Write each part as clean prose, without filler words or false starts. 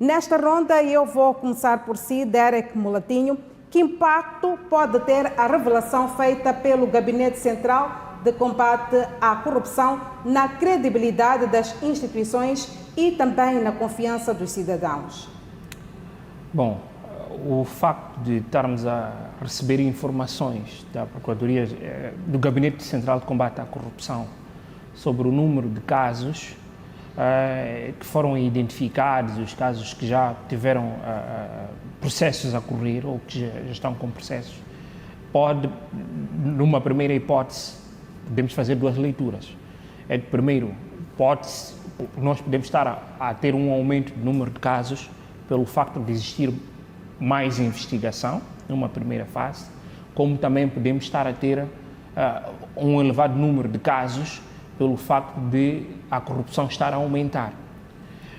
Nesta ronda, eu vou começar por si, Derek Mulatinho. Que impacto pode ter a revelação feita pelo Gabinete Central de Combate à Corrupção na credibilidade das instituições e também na confiança dos cidadãos? Bom, o facto de estarmos a receber informações da Procuradoria, do Gabinete Central de Combate à Corrupção sobre o número de casos que foram identificados, os casos que já tiveram processos a correr ou que já estão com processos, pode, numa primeira hipótese, podemos fazer duas leituras. Primeiro, nós podemos estar a ter um aumento do número de casos pelo facto de existir mais investigação, numa primeira fase, como também podemos estar a ter um elevado número de casos pelo facto de a corrupção estar a aumentar.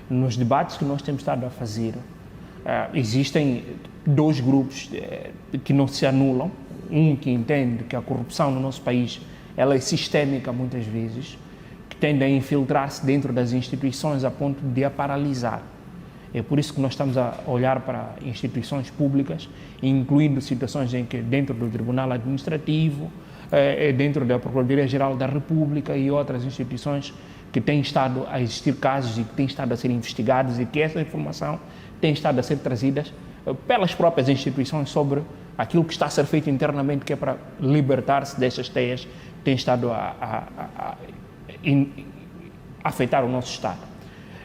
Nos debates que nós temos estado a fazer, existem dois grupos que não se anulam. Um que entende que a corrupção no nosso país ela é sistémica muitas vezes, que tende a infiltrar-se dentro das instituições a ponto de a paralisar. É por isso que nós estamos a olhar para instituições públicas, incluindo situações em que dentro do Tribunal Administrativo, dentro da Procuradoria-Geral da República e outras instituições que têm estado a existir casos e que têm estado a ser investigados e que essa informação tem estado a ser trazida pelas próprias instituições sobre aquilo que está a ser feito internamente, que é para libertar-se destas teias que têm estado a afetar o nosso Estado.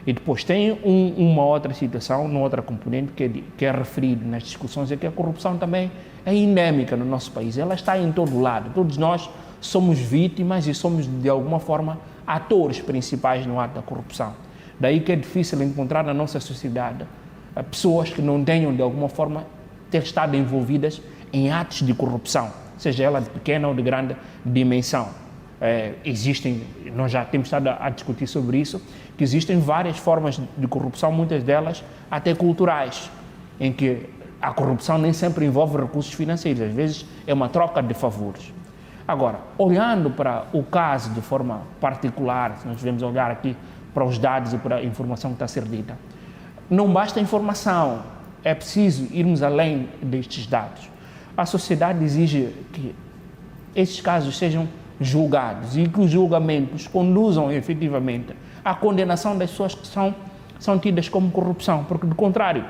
E depois tem uma outra situação, uma outra componente que é referido nas discussões, é que a corrupção também é endémica no nosso país. Ela está em todo lado. Todos nós somos vítimas e somos, de alguma forma, atores principais no ato da corrupção. Daí que é difícil encontrar na nossa sociedade pessoas que não tenham, de alguma forma, ter estado envolvidas em atos de corrupção, seja ela de pequena ou de grande dimensão. Nós já temos estado a discutir sobre isso, que existem várias formas de corrupção, muitas delas até culturais, em que a corrupção nem sempre envolve recursos financeiros, às vezes é uma troca de favores. Agora, olhando para o caso de forma particular, se nós devemos olhar aqui para os dados e para a informação que está a ser dita, não basta a informação, é preciso irmos além destes dados. A sociedade exige que esses casos sejam julgados e que os julgamentos conduzam efetivamente à condenação das pessoas que são tidas como corrupção, porque, do contrário,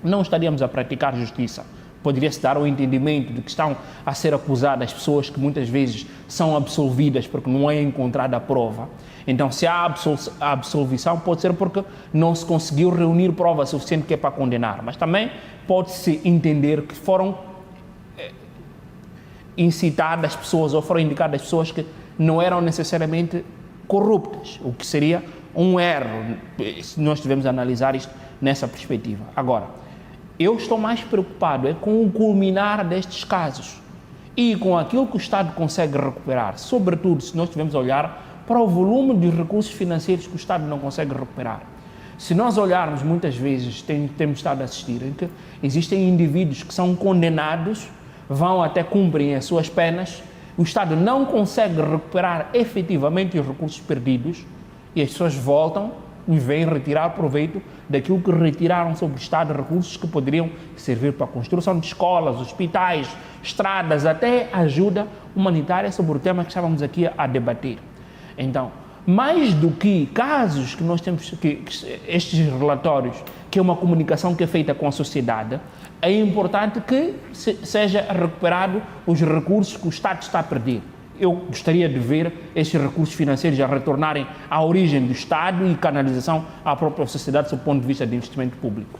não estaríamos a praticar justiça. Poderia-se dar o entendimento de que estão a ser acusadas pessoas que muitas vezes são absolvidas porque não é encontrada a prova. Então, se há absolvição, pode ser porque não se conseguiu reunir prova suficiente que é para condenar, mas também pode-se entender que foram incitadas pessoas ou foram indicadas pessoas que não eram necessariamente corruptas, o que seria um erro, se nós tivermos a analisar isto nessa perspectiva. Agora, eu estou mais preocupado com o culminar destes casos e com aquilo que o Estado consegue recuperar, sobretudo se nós tivermos a olhar para o volume de recursos financeiros que o Estado não consegue recuperar. Se nós olharmos, muitas vezes, temos estado a assistir, em que existem indivíduos que são condenados, vão até cumprem as suas penas, o Estado não consegue recuperar efetivamente os recursos perdidos e as pessoas voltam e vêm retirar proveito daquilo que retiraram sobre o Estado, recursos que poderiam servir para a construção de escolas, hospitais, estradas, até ajuda humanitária sobre o tema que estávamos aqui a debater. Então, mais do que casos que nós temos, estes relatórios, que é uma comunicação que é feita com a sociedade, é importante que seja recuperado os recursos que o Estado está a perder. Eu gostaria de ver estes recursos financeiros a retornarem à origem do Estado e canalização à própria sociedade, sob o ponto de vista de investimento público.